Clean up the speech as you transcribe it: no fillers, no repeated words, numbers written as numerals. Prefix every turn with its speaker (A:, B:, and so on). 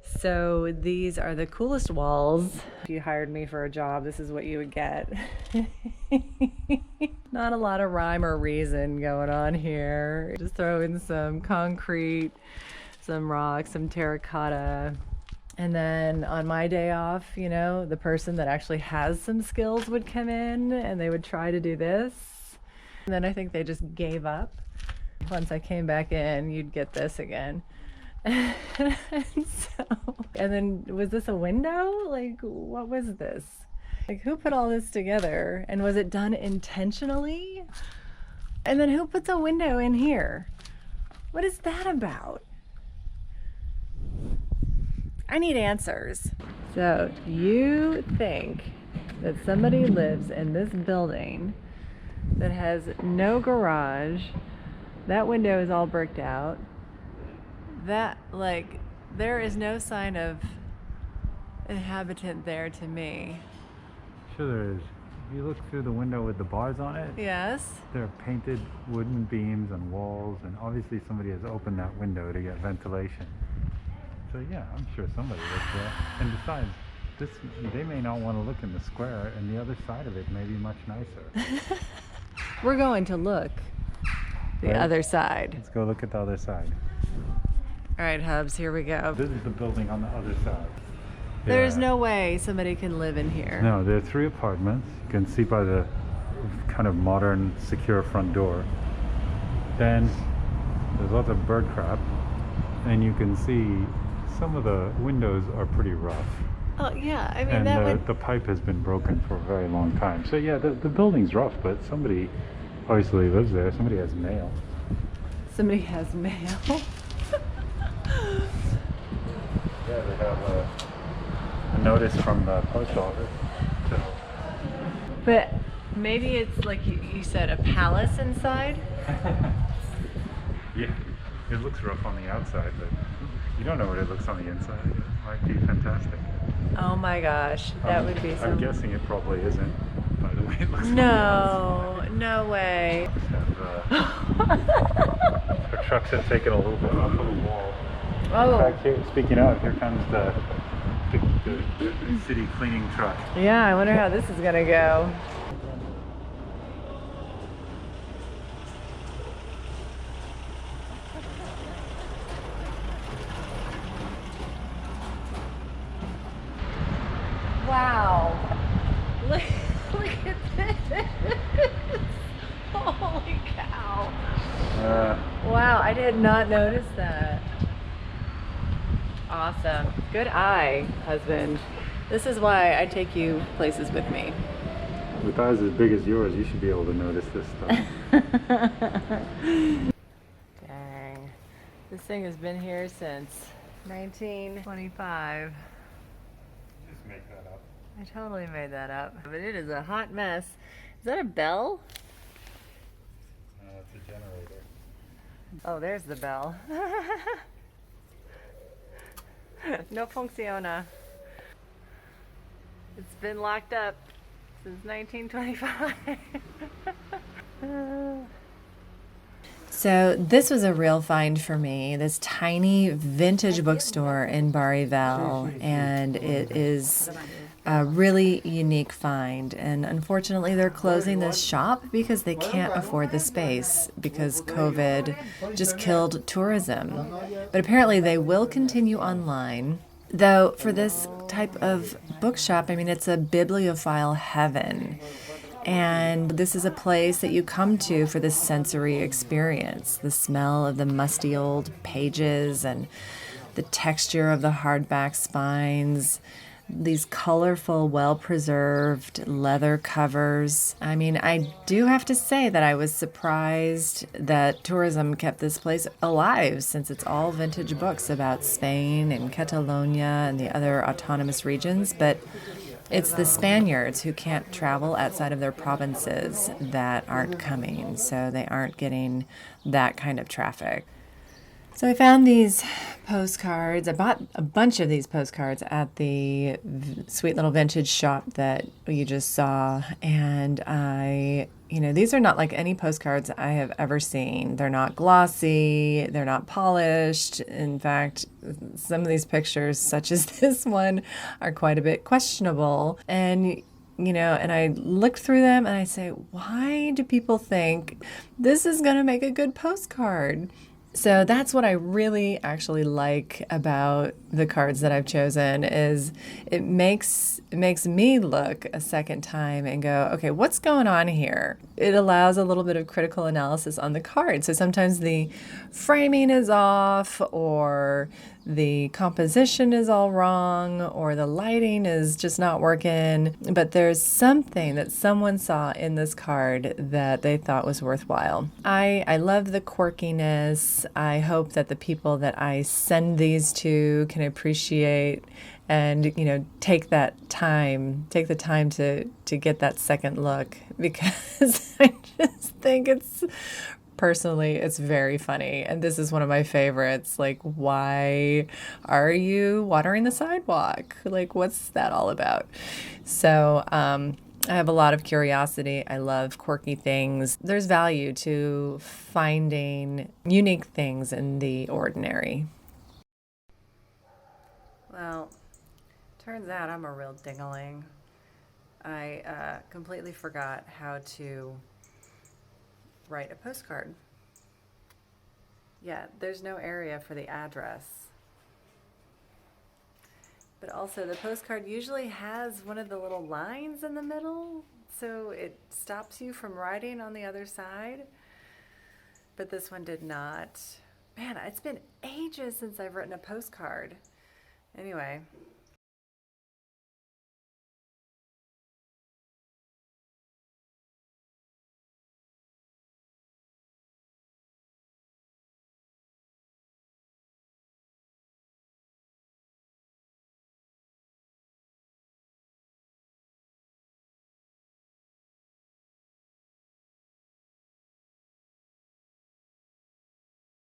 A: So these are the coolest walls. If you hired me for a job, this is what you would get. Not a lot of rhyme or reason going on here. Just throw in some concrete, some rocks, some terracotta. And then on my day off, you know, the person that actually has some skills would come in and they would try to do this. And then I think they just gave up. Once I came back in, you'd get this again. And then was this a window? Like, what was this? Like, who put all this together? And was it done intentionally? And then who puts a window in here? What is that about? I need answers. So you think that somebody lives in this building that has no garage, that window is all bricked out, that, like, there is no sign of inhabitant there to me.
B: Sure there is. If you look through the window with the bars on it,
A: Yes.
B: there are painted wooden beams and walls, and obviously somebody has opened that window to get ventilation. So yeah, I'm sure somebody lives there. And besides, they may not want to look in the square, and the other side of it may be much nicer.
A: We're going to look the
B: Right.
A: other side.
B: Let's go look at the other side.
A: All right, Hubs, here we go.
B: This is the building on the other side.
A: There's
B: Yeah.
A: no way somebody can live in here.
B: No, there are 3 apartments. You can see by the kind of modern, secure front door. Then there's lots of bird crap, and you can see some of the windows are pretty rough.
A: Oh, yeah, I mean,
B: And
A: that would...
B: the pipe has been broken for a very long time. So yeah, the building's rough, but somebody obviously lives there. Somebody has mail.
A: Somebody has mail.
B: Yeah, they have a notice from the post office. So
A: But maybe it's like you said, a palace inside?
B: yeah, it looks rough on the outside, but you don't know what it looks on the inside. It might be fantastic.
A: Oh my gosh, that would be some...
B: I'm guessing it probably isn't, by the way it looks on the
A: No,
B: outside.
A: no way.
B: Our trucks have taken a little bit off of the wall.
A: Oh.
B: In fact, speaking of, here comes the city cleaning truck.
A: Yeah, I wonder how this is gonna go. Wow. Look at this. Holy cow. Wow, I did not notice that. Awesome. Good eye, husband. This is why I take you places with me.
B: With eyes as big as yours, you should be able to notice this stuff.
A: Dang. This thing has been here since 1925.
B: Just make that up.
A: I totally made that up. But it is a hot mess. Is that a bell?
B: No, it's a generator.
A: Oh, there's the bell. No funciona. It's been locked up since 1925. So this was a real find for me, this tiny vintage bookstore in Barivel, and it is a really unique find. And unfortunately, they're closing this shop because they can't afford the space because COVID just killed tourism. But apparently they will continue online. Though for this type of bookshop, I mean, it's a bibliophile heaven. And this is a place that you come to for this sensory experience. The smell of the musty old pages and the texture of the hardback spines, these colorful, well-preserved leather covers. I mean, I do have to say that I was surprised that tourism kept this place alive, since it's all vintage books about Spain and Catalonia and the other autonomous regions, but it's the Spaniards who can't travel outside of their provinces that aren't coming, so they aren't getting that kind of traffic. So I found these postcards. I bought a bunch of these postcards at the sweet little vintage shop that you just saw. And these are not like any postcards I have ever seen. They're not glossy, they're not polished. In fact, some of these pictures, such as this one, are quite a bit questionable. And I look through them and I say, why do people think this is going to make a good postcard? So that's what I really actually like about the cards that I've chosen is it makes me look a second time and go, okay, what's going on here? It allows a little bit of critical analysis on the card. So sometimes the framing is off or the composition is all wrong or the lighting is just not working, but there's something that someone saw in this card that they thought was worthwhile. I love the quirkiness. I hope that the people that I send these to can appreciate and take the time to get that second look, because I just think it's very funny. And this is one of my favorites. Like, why are you watering the sidewalk? Like, what's that all about? So, I have a lot of curiosity. I love quirky things. There's value to finding unique things in the ordinary. Well, turns out I'm a real dingling. I completely forgot how to write a postcard. Yeah, there's no area for the address. But also, the postcard usually has one of the little lines in the middle, so it stops you from writing on the other side. But this one did not. Man, it's been ages since I've written a postcard. Anyway,